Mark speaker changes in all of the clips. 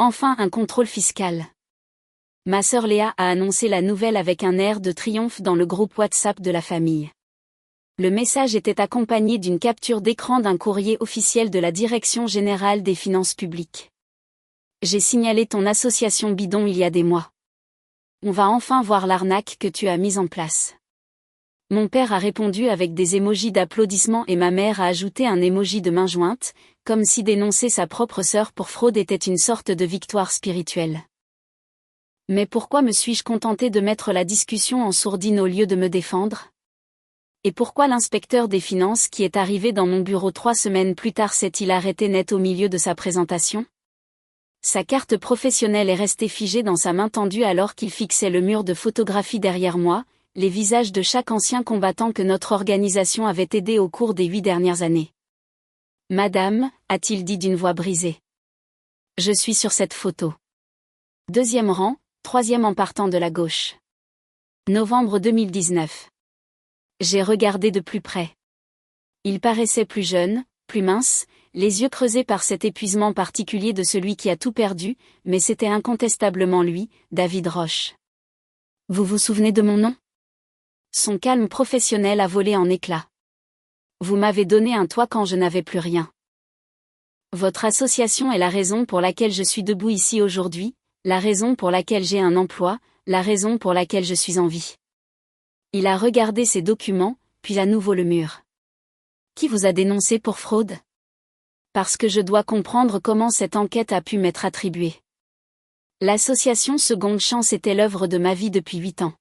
Speaker 1: Enfin un contrôle fiscal. Ma sœur Léa a annoncé la nouvelle avec un air de triomphe dans le groupe WhatsApp de la famille. Le message était accompagné d'une capture d'écran d'un courrier officiel de la Direction générale des finances publiques. J'ai signalé ton association bidon il y a des mois. On va enfin voir l'arnaque que tu as mise en place. Mon père a répondu avec des émojis d'applaudissements et ma mère a ajouté un émoji de main jointe, comme si dénoncer sa propre sœur pour fraude était une sorte de victoire spirituelle. Mais pourquoi me suis-je contentée de mettre la discussion en sourdine au lieu de me défendre ? Et pourquoi l'inspecteur des finances qui est arrivé dans mon bureau 3 semaines plus tard s'est-il arrêté net au milieu de sa présentation ? Sa carte professionnelle est restée figée dans sa main tendue alors qu'il fixait le mur de photographies derrière moi, les visages de chaque ancien combattant que notre organisation avait aidé au cours des 8 dernières années. « Madame » a-t-il dit d'une voix brisée. « Je suis sur cette photo. » Deuxième rang, troisième en partant de la gauche. Novembre 2019. J'ai regardé de plus près. Il paraissait plus jeune, plus mince, les yeux creusés par cet épuisement particulier de celui qui a tout perdu, mais c'était incontestablement lui, David Roche. Vous vous souvenez de mon nom ? Son calme professionnel a volé en éclats. Vous m'avez donné un toit quand je n'avais plus rien. Votre association est la raison pour laquelle je suis debout ici aujourd'hui, la raison pour laquelle j'ai un emploi, la raison pour laquelle je suis en vie. Il a regardé ses documents, puis à nouveau le mur. Qui vous a dénoncé pour fraude ? Parce que je dois comprendre comment cette enquête a pu m'être attribuée. L'association Seconde Chance était l'œuvre de ma vie depuis 8 ans.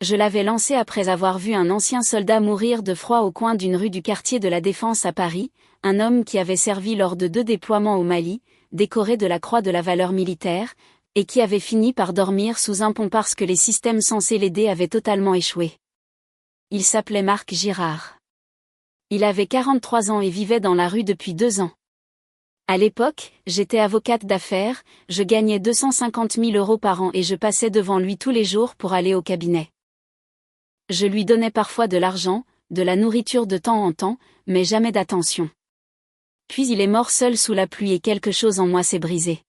Speaker 1: Je l'avais lancée après avoir vu un ancien soldat mourir de froid au coin d'une rue du quartier de la Défense à Paris, un homme qui avait servi lors de 2 déploiements au Mali, décoré de la Croix de la valeur militaire, et qui avait fini par dormir sous un pont parce que les systèmes censés l'aider avaient totalement échoué. Il s'appelait Marc Girard. Il avait 43 ans et vivait dans la rue depuis 2 ans. À l'époque, j'étais avocate d'affaires, je gagnais 250 000 € par an et je passais devant lui tous les jours pour aller au cabinet. Je lui donnais parfois de l'argent, de la nourriture de temps en temps, mais jamais d'attention. Puis il est mort seul sous la pluie et quelque chose en moi s'est brisé.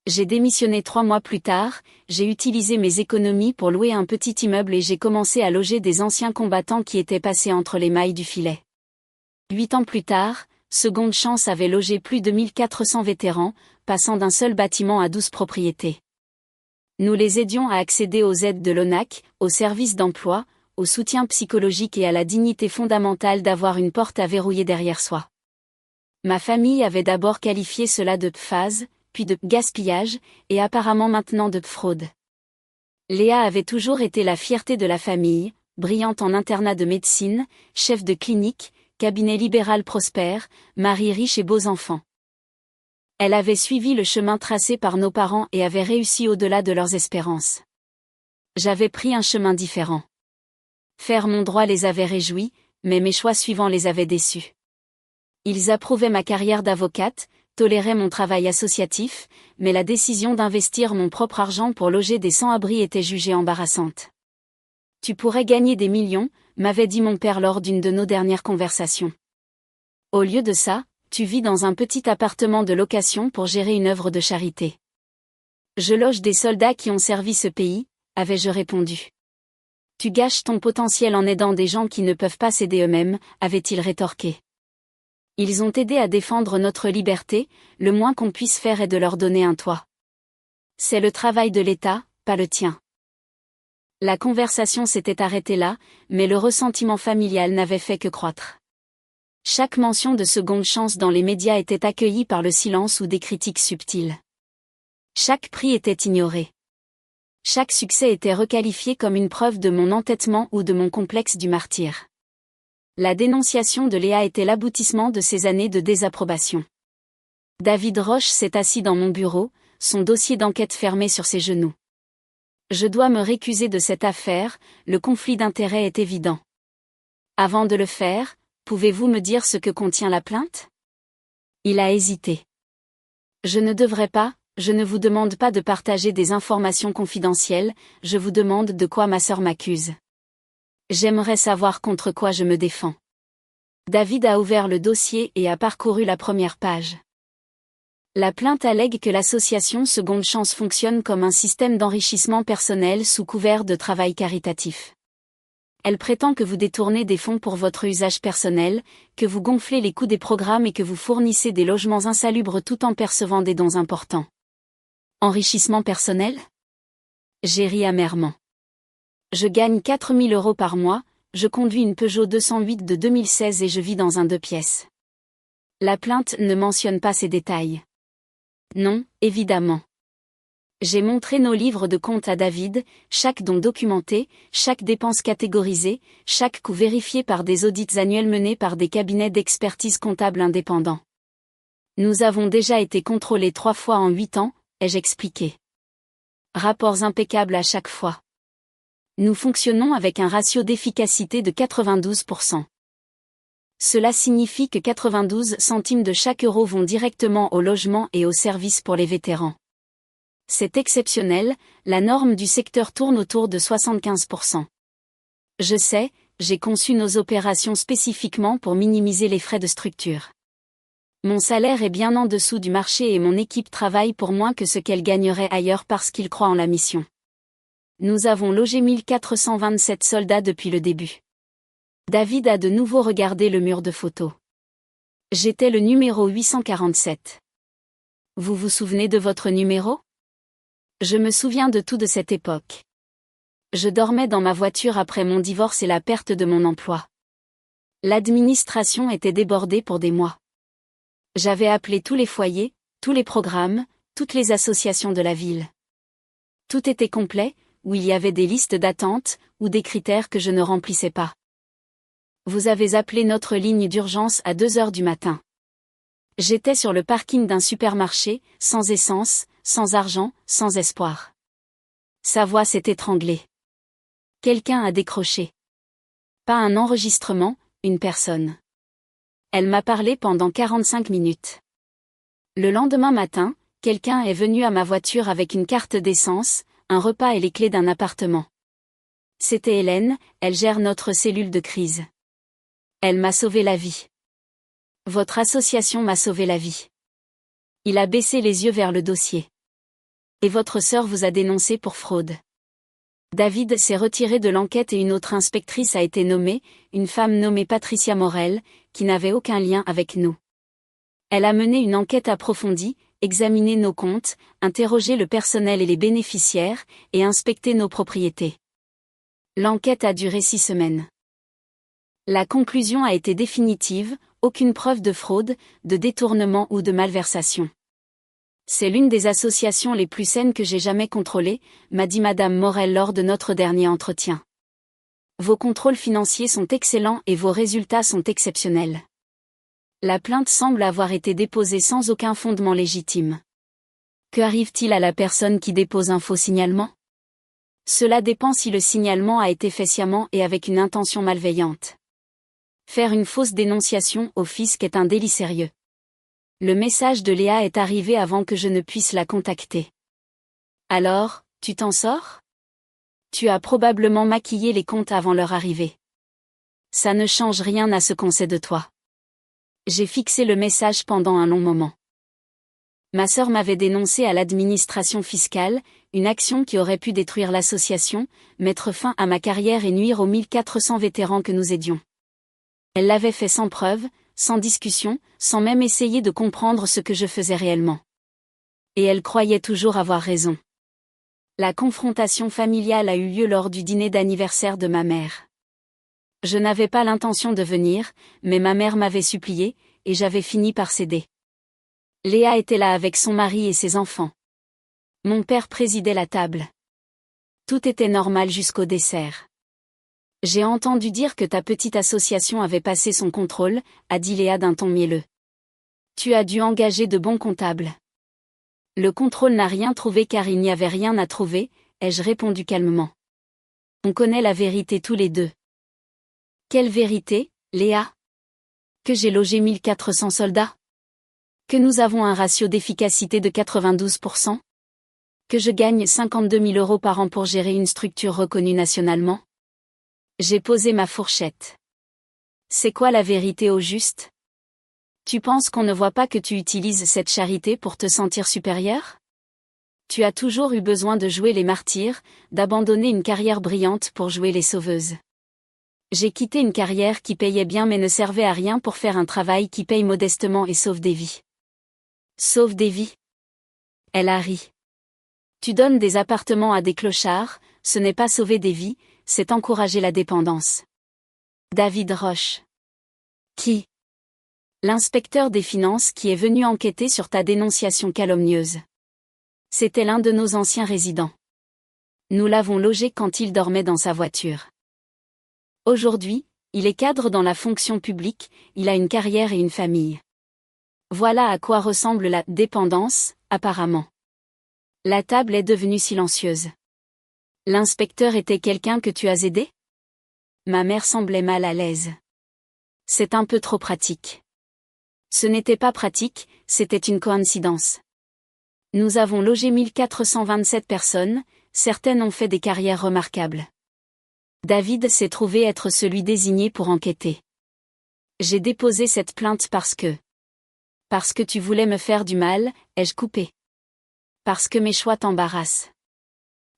Speaker 1: J'ai démissionné 3 mois plus tard, j'ai utilisé mes économies pour louer un petit immeuble et j'ai commencé à loger des anciens combattants qui étaient passés entre les mailles du filet. 8 ans plus tard, Seconde Chance avait logé plus de 1400 vétérans, passant d'un seul bâtiment à 12 propriétés. Nous les aidions à accéder aux aides de l'ONAC, aux services d'emploi, au soutien psychologique et à la dignité fondamentale d'avoir une porte à verrouiller derrière soi. Ma famille avait d'abord qualifié cela de phase, puis de gaspillage, et apparemment maintenant de fraude. Léa avait toujours été la fierté de la famille, brillante en internat de médecine, chef de clinique, cabinet libéral prospère, mari riche et beaux enfants. Elle avait suivi le chemin tracé par nos parents et avait réussi au-delà de leurs espérances. J'avais pris un chemin différent. Faire mon droit les avait réjouis, mais mes choix suivants les avaient déçus. Ils approuvaient ma carrière d'avocate, toléraient mon travail associatif, mais la décision d'investir mon propre argent pour loger des sans-abri était jugée embarrassante. Tu pourrais gagner des millions, m'avait dit mon père lors d'une de nos dernières conversations. Au lieu de ça, tu vis dans un petit appartement de location pour gérer une œuvre de charité. Je loge des soldats qui ont servi ce pays, avais-je répondu. Tu gâches ton potentiel en aidant des gens qui ne peuvent pas s'aider eux-mêmes, avait-il rétorqué. Ils ont aidé à défendre notre liberté, le moins qu'on puisse faire est de leur donner un toit. C'est le travail de l'État, pas le tien. La conversation s'était arrêtée là, mais le ressentiment familial n'avait fait que croître. Chaque mention de Seconde Chance dans les médias était accueillie par le silence ou des critiques subtiles. Chaque prix était ignoré. Chaque succès était requalifié comme une preuve de mon entêtement ou de mon complexe du martyr. La dénonciation de Léa était l'aboutissement de ces années de désapprobation. David Roche s'est assis dans mon bureau, son dossier d'enquête fermé sur ses genoux. Je dois me récuser de cette affaire, le conflit d'intérêts est évident. Avant de le faire, pouvez-vous me dire ce que contient la plainte ? Il a hésité. Je ne devrais pas, je ne vous demande pas de partager des informations confidentielles, je vous demande de quoi ma sœur m'accuse. J'aimerais savoir contre quoi je me défends. David a ouvert le dossier et a parcouru la première page. La plainte allègue que l'association Seconde Chance fonctionne comme un système d'enrichissement personnel sous couvert de travail caritatif. Elle prétend que vous détournez des fonds pour votre usage personnel, que vous gonflez les coûts des programmes et que vous fournissez des logements insalubres tout en percevant des dons importants. Enrichissement personnel ? J'ai ri amèrement. Je gagne 4 000 € par mois, je conduis une Peugeot 208 de 2016 et je vis dans un 2 pièces. La plainte ne mentionne pas ces détails. Non, évidemment. J'ai montré nos livres de compte à David, chaque don documenté, chaque dépense catégorisée, chaque coût vérifié par des audits annuels menés par des cabinets d'expertise comptable indépendants. Nous avons déjà été contrôlés 3 fois en 8 ans, ai-je expliqué. Rapports impeccables à chaque fois. Nous fonctionnons avec un ratio d'efficacité de 92%. Cela signifie que 92 centimes de chaque euro vont directement au logement et aux services pour les vétérans. C'est exceptionnel, la norme du secteur tourne autour de 75%. Je sais, j'ai conçu nos opérations spécifiquement pour minimiser les frais de structure. Mon salaire est bien en dessous du marché et mon équipe travaille pour moins que ce qu'elle gagnerait ailleurs parce qu'ils croient en la mission. Nous avons logé 1427 soldats depuis le début. David a de nouveau regardé le mur de photos. J'étais le numéro 847. Vous vous souvenez de votre numéro ? Je me souviens de tout de cette époque. Je dormais dans ma voiture après mon divorce et la perte de mon emploi. L'administration était débordée pour des mois. J'avais appelé tous les foyers, tous les programmes, toutes les associations de la ville. Tout était complet, où il y avait des listes d'attente, ou des critères que je ne remplissais pas. Vous avez appelé notre ligne d'urgence à 2 heures du matin. J'étais sur le parking d'un supermarché, sans essence, sans argent, sans espoir. Sa voix s'est étranglée. Quelqu'un a décroché. Pas un enregistrement, une personne. Elle m'a parlé pendant 45 minutes. Le lendemain matin, quelqu'un est venu à ma voiture avec une carte d'essence, un repas et les clés d'un appartement. C'était Hélène, elle gère notre cellule de crise. Elle m'a sauvé la vie. Votre association m'a sauvé la vie. Il a baissé les yeux vers le dossier. Et votre sœur vous a dénoncé pour fraude. David s'est retiré de l'enquête et une autre inspectrice a été nommée, une femme nommée Patricia Morel, qui n'avait aucun lien avec nous. Elle a mené une enquête approfondie, examiné nos comptes, interrogé le personnel et les bénéficiaires, et inspecté nos propriétés. L'enquête a duré 6 semaines. La conclusion a été définitive, aucune preuve de fraude, de détournement ou de malversation. C'est l'une des associations les plus saines que j'ai jamais contrôlées, m'a dit Madame Morel lors de notre dernier entretien. Vos contrôles financiers sont excellents et vos résultats sont exceptionnels. La plainte semble avoir été déposée sans aucun fondement légitime. Que arrive-t-il à la personne qui dépose un faux signalement ? Cela dépend si le signalement a été fait sciemment et avec une intention malveillante. Faire une fausse dénonciation au fisc est un délit sérieux. Le message de Léa est arrivé avant que je ne puisse la contacter. Alors, tu t'en sors ? Tu as probablement maquillé les comptes avant leur arrivée. Ça ne change rien à ce qu'on sait de toi. J'ai fixé le message pendant un long moment. Ma sœur m'avait dénoncé à l'administration fiscale, une action qui aurait pu détruire l'association, mettre fin à ma carrière et nuire aux 1400 vétérans que nous aidions. Elle l'avait fait sans preuve, sans discussion, sans même essayer de comprendre ce que je faisais réellement. Et elle croyait toujours avoir raison. La confrontation familiale a eu lieu lors du dîner d'anniversaire de ma mère. Je n'avais pas l'intention de venir, mais ma mère m'avait supplié, et j'avais fini par céder. Léa était là avec son mari et ses enfants. Mon père présidait la table. Tout était normal jusqu'au dessert. J'ai entendu dire que ta petite association avait passé son contrôle, a dit Léa d'un ton mielleux. Tu as dû engager de bons comptables. Le contrôle n'a rien trouvé car il n'y avait rien à trouver, ai-je répondu calmement. On connaît la vérité tous les deux. Quelle vérité, Léa ? Que j'ai logé 1400 soldats ? Que nous avons un ratio d'efficacité de 92%? Que je gagne 52 000 € par an pour gérer une structure reconnue nationalement? J'ai posé ma fourchette. C'est quoi la vérité au juste ? Tu penses qu'on ne voit pas que tu utilises cette charité pour te sentir supérieur? Tu as toujours eu besoin de jouer les martyrs, d'abandonner une carrière brillante pour jouer les sauveuses. J'ai quitté une carrière qui payait bien mais ne servait à rien pour faire un travail qui paye modestement et sauve des vies. Sauve des vies? Elle a ri. Tu donnes des appartements à des clochards, ce n'est pas sauver des vies, c'est encourager la dépendance. David Roche. Qui? L'inspecteur des finances qui est venu enquêter sur ta dénonciation calomnieuse. C'était l'un de nos anciens résidents. Nous l'avons logé quand il dormait dans sa voiture. Aujourd'hui, il est cadre dans la fonction publique, il a une carrière et une famille. Voilà à quoi ressemble la dépendance, apparemment. La table est devenue silencieuse. L'inspecteur était quelqu'un que tu as aidé? Ma mère semblait mal à l'aise. C'est un peu trop pratique. Ce n'était pas pratique, c'était une coïncidence. Nous avons logé 1427 personnes, certaines ont fait des carrières remarquables. David s'est trouvé être celui désigné pour enquêter. J'ai déposé cette plainte parce que tu voulais me faire du mal, ai-je coupé. Parce que mes choix t'embarrassent.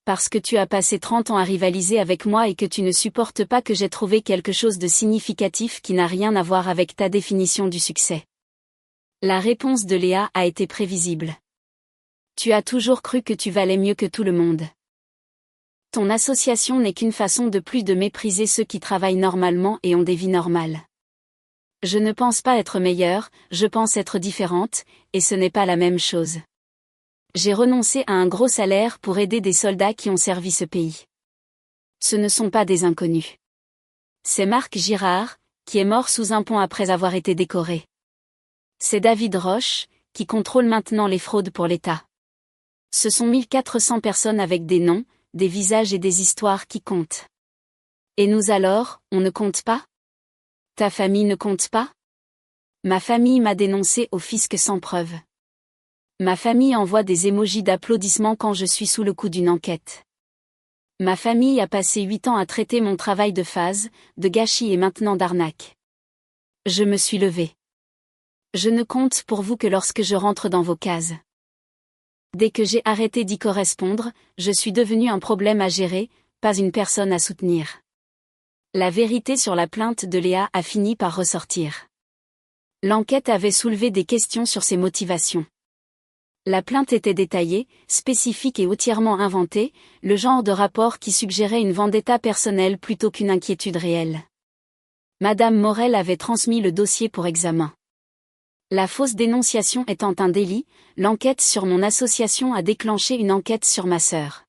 Speaker 1: Parce que tu as passé 30 ans à rivaliser avec moi et que tu ne supportes pas que j'ai trouvé quelque chose de significatif qui n'a rien à voir avec ta définition du succès. La réponse de Léa a été prévisible. Tu as toujours cru que tu valais mieux que tout le monde. Ton association n'est qu'une façon de plus de mépriser ceux qui travaillent normalement et ont des vies normales. Je ne pense pas être meilleure, je pense être différente, et ce n'est pas la même chose. J'ai renoncé à un gros salaire pour aider des soldats qui ont servi ce pays. Ce ne sont pas des inconnus. C'est Marc Girard, qui est mort sous un pont après avoir été décoré. C'est David Roche, qui contrôle maintenant les fraudes pour l'État. Ce sont 1400 personnes avec des noms, des visages et des histoires qui comptent. Et nous alors, on ne compte pas? Ta famille ne compte pas? Ma famille m'a dénoncé au fisc sans preuve. Ma famille envoie des émojis d'applaudissements quand je suis sous le coup d'une enquête. Ma famille a passé 8 ans à traiter mon travail de phase, de gâchis et maintenant d'arnaque. Je me suis levée. Je ne compte pour vous que lorsque je rentre dans vos cases. Dès que j'ai arrêté d'y correspondre, je suis devenu un problème à gérer, pas une personne à soutenir. La vérité sur la plainte de Léa a fini par ressortir. L'enquête avait soulevé des questions sur ses motivations. La plainte était détaillée, spécifique et entièrement inventée, le genre de rapport qui suggérait une vendetta personnelle plutôt qu'une inquiétude réelle. Madame Morel avait transmis le dossier pour examen. La fausse dénonciation étant un délit, l'enquête sur mon association a déclenché une enquête sur ma sœur.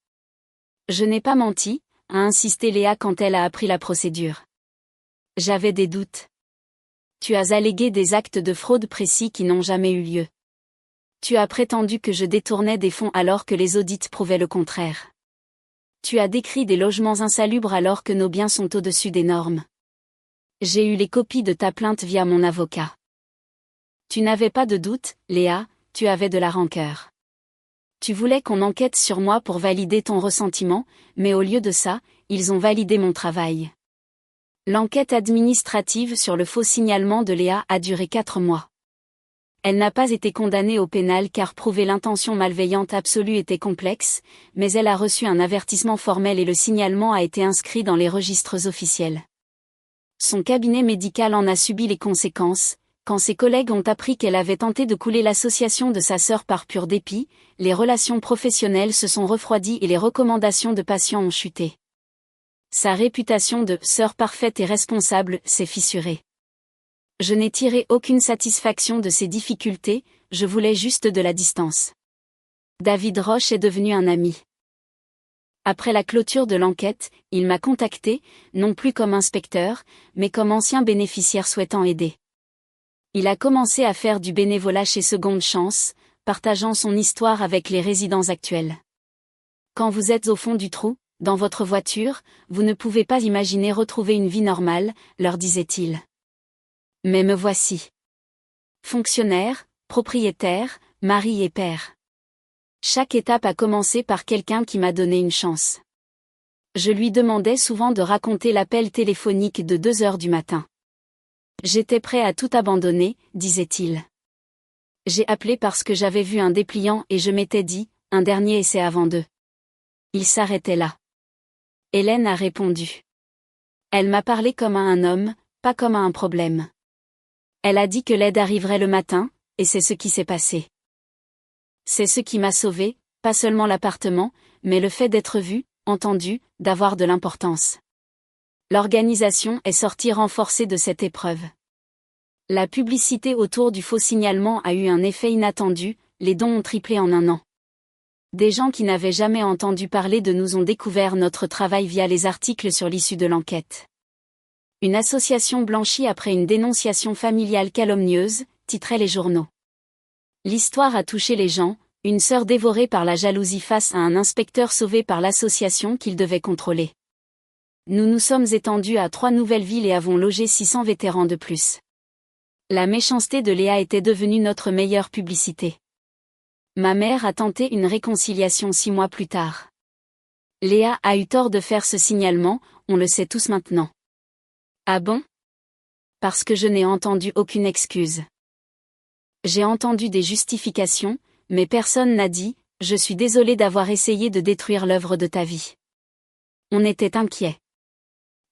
Speaker 1: Je n'ai pas menti, a insisté Léa quand elle a appris la procédure. J'avais des doutes. Tu as allégué des actes de fraude précis qui n'ont jamais eu lieu. Tu as prétendu que je détournais des fonds alors que les audits prouvaient le contraire. Tu as décrit des logements insalubres alors que nos biens sont au-dessus des normes. J'ai eu les copies de ta plainte via mon avocat. Tu n'avais pas de doute, Léa, tu avais de la rancœur. Tu voulais qu'on enquête sur moi pour valider ton ressentiment, mais au lieu de ça, ils ont validé mon travail. L'enquête administrative sur le faux signalement de Léa a duré 4 mois. Elle n'a pas été condamnée au pénal car prouver l'intention malveillante absolue était complexe, mais elle a reçu un avertissement formel et le signalement a été inscrit dans les registres officiels. Son cabinet médical en a subi les conséquences. Quand ses collègues ont appris qu'elle avait tenté de couler l'association de sa sœur par pur dépit, les relations professionnelles se sont refroidies et les recommandations de patients ont chuté. Sa réputation de « sœur parfaite et responsable » s'est fissurée. Je n'ai tiré aucune satisfaction de ces difficultés, je voulais juste de la distance. David Roche est devenu un ami. Après la clôture de l'enquête, il m'a contacté, non plus comme inspecteur, mais comme ancien bénéficiaire souhaitant aider. Il a commencé à faire du bénévolat chez Seconde Chance, partageant son histoire avec les résidents actuels. Quand vous êtes au fond du trou, dans votre voiture, vous ne pouvez pas imaginer retrouver une vie normale, leur disait-il. Mais me voici. Fonctionnaire, propriétaire, mari et père. Chaque étape a commencé par quelqu'un qui m'a donné une chance. Je lui demandais souvent de raconter l'appel téléphonique de 2 heures du matin. J'étais prêt à tout abandonner, disait-il. J'ai appelé parce que j'avais vu un dépliant et je m'étais dit, un dernier essai avant deux. Il s'arrêtait là. Hélène a répondu. Elle m'a parlé comme à un homme, pas comme à un problème. Elle a dit que l'aide arriverait le matin, et c'est ce qui s'est passé. C'est ce qui m'a sauvé, pas seulement l'appartement, mais le fait d'être vu, entendu, d'avoir de l'importance. L'organisation est sortie renforcée de cette épreuve. La publicité autour du faux signalement a eu un effet inattendu, les dons ont triplé en un an. Des gens qui n'avaient jamais entendu parler de nous ont découvert notre travail via les articles sur l'issue de l'enquête. Une association blanchie après une dénonciation familiale calomnieuse, titraient les journaux. L'histoire a touché les gens, une sœur dévorée par la jalousie face à un inspecteur sauvé par l'association qu'il devait contrôler. Nous nous sommes étendus à 3 nouvelles villes et avons logé 600 vétérans de plus. La méchanceté de Léa était devenue notre meilleure publicité. Ma mère a tenté une réconciliation 6 mois plus tard. Léa a eu tort de faire ce signalement, on le sait tous maintenant. Ah bon? Parce que je n'ai entendu aucune excuse. J'ai entendu des justifications, mais personne n'a dit « Je suis désolé d'avoir essayé de détruire l'œuvre de ta vie ». On était inquiets.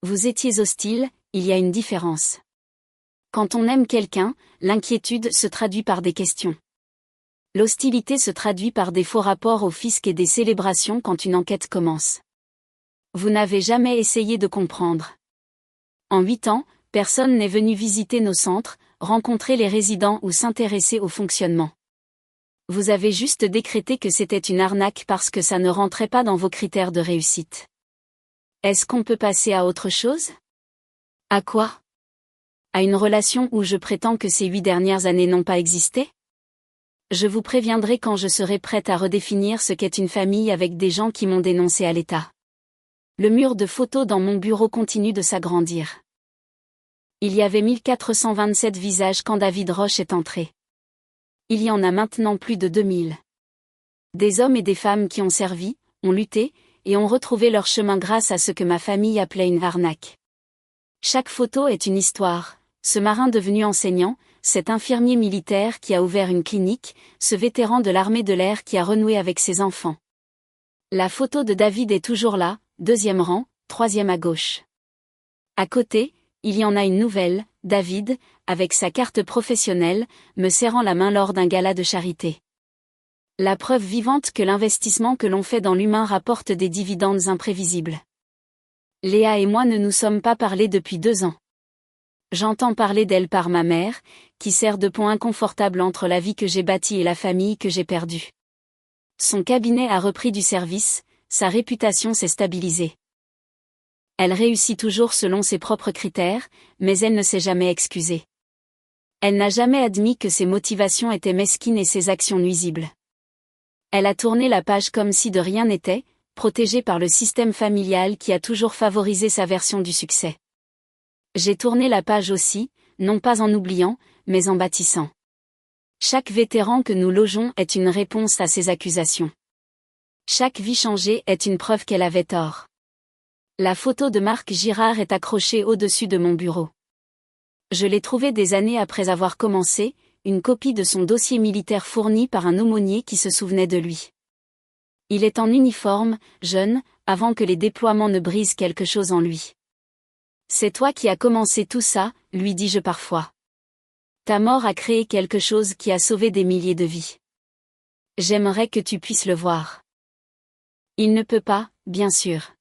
Speaker 1: Vous étiez hostile, il y a une différence. Quand on aime quelqu'un, l'inquiétude se traduit par des questions. L'hostilité se traduit par des faux rapports au fisc et des célébrations quand une enquête commence. Vous n'avez jamais essayé de comprendre. En 8 ans, personne n'est venu visiter nos centres, rencontrer les résidents ou s'intéresser au fonctionnement. Vous avez juste décrété que c'était une arnaque parce que ça ne rentrait pas dans vos critères de réussite. Est-ce qu'on peut passer à autre chose? À quoi? À une relation où je prétends que ces 8 dernières années n'ont pas existé? Je vous préviendrai quand je serai prête à redéfinir ce qu'est une famille avec des gens qui m'ont dénoncé à l'État. Le mur de photos dans mon bureau continue de s'agrandir. Il y avait 1427 visages quand David Roche est entré. Il y en a maintenant plus de 2000. Des hommes et des femmes qui ont servi, ont lutté, et ont retrouvé leur chemin grâce à ce que ma famille appelait une arnaque. Chaque photo est une histoire, ce marin devenu enseignant, cet infirmier militaire qui a ouvert une clinique, ce vétéran de l'armée de l'air qui a renoué avec ses enfants. La photo de David est toujours là, 2e rang, 3e à gauche. À côté, il y en a une nouvelle, David, avec sa carte professionnelle, me serrant la main lors d'un gala de charité. La preuve vivante que l'investissement que l'on fait dans l'humain rapporte des dividendes imprévisibles. Léa et moi ne nous sommes pas parlé depuis 2 ans. J'entends parler d'elle par ma mère, qui sert de pont inconfortable entre la vie que j'ai bâtie et la famille que j'ai perdue. Son cabinet a repris du service, sa réputation s'est stabilisée. Elle réussit toujours selon ses propres critères, mais elle ne s'est jamais excusée. Elle n'a jamais admis que ses motivations étaient mesquines et ses actions nuisibles. Elle a tourné la page comme si de rien n'était, protégée par le système familial qui a toujours favorisé sa version du succès. J'ai tourné la page aussi, non pas en oubliant, mais en bâtissant. Chaque vétéran que nous logeons est une réponse à ces accusations. Chaque vie changée est une preuve qu'elle avait tort. La photo de Marc Girard est accrochée au-dessus de mon bureau. Je l'ai trouvée des années après avoir commencé, une copie de son dossier militaire fourni par un aumônier qui se souvenait de lui. Il est en uniforme, jeune, avant que les déploiements ne brisent quelque chose en lui. C'est toi qui as commencé tout ça, lui dis-je parfois. Ta mort a créé quelque chose qui a sauvé des milliers de vies. J'aimerais que tu puisses le voir. Il ne peut pas, bien sûr.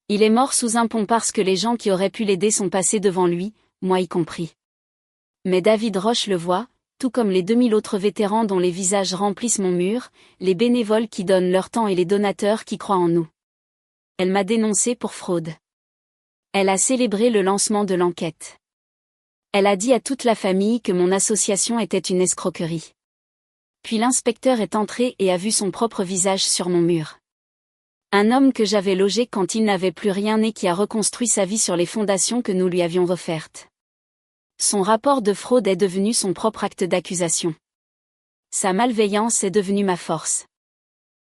Speaker 1: Il est mort sous un pont parce que les gens qui auraient pu l'aider sont passés devant lui, moi y compris. Mais David Roche le voit, tout comme les 2000 autres vétérans dont les visages remplissent mon mur, les bénévoles qui donnent leur temps et les donateurs qui croient en nous. Elle m'a dénoncé pour fraude. Elle a célébré le lancement de l'enquête. Elle a dit à toute la famille que mon association était une escroquerie. Puis l'inspecteur est entré et a vu son propre visage sur mon mur. Un homme que j'avais logé quand il n'avait plus rien et qui a reconstruit sa vie sur les fondations que nous lui avions offertes. Son rapport de fraude est devenu son propre acte d'accusation. Sa malveillance est devenue ma force.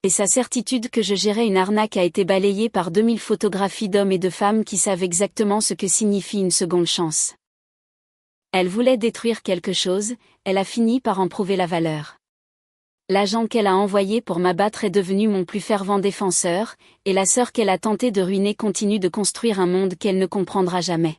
Speaker 1: Et sa certitude que je gérais une arnaque a été balayée par 2000 photographies d'hommes et de femmes qui savent exactement ce que signifie une seconde chance. Elle voulait détruire quelque chose, elle a fini par en prouver la valeur. L'agent qu'elle a envoyé pour m'abattre est devenu mon plus fervent défenseur, et la sœur qu'elle a tenté de ruiner continue de construire un monde qu'elle ne comprendra jamais.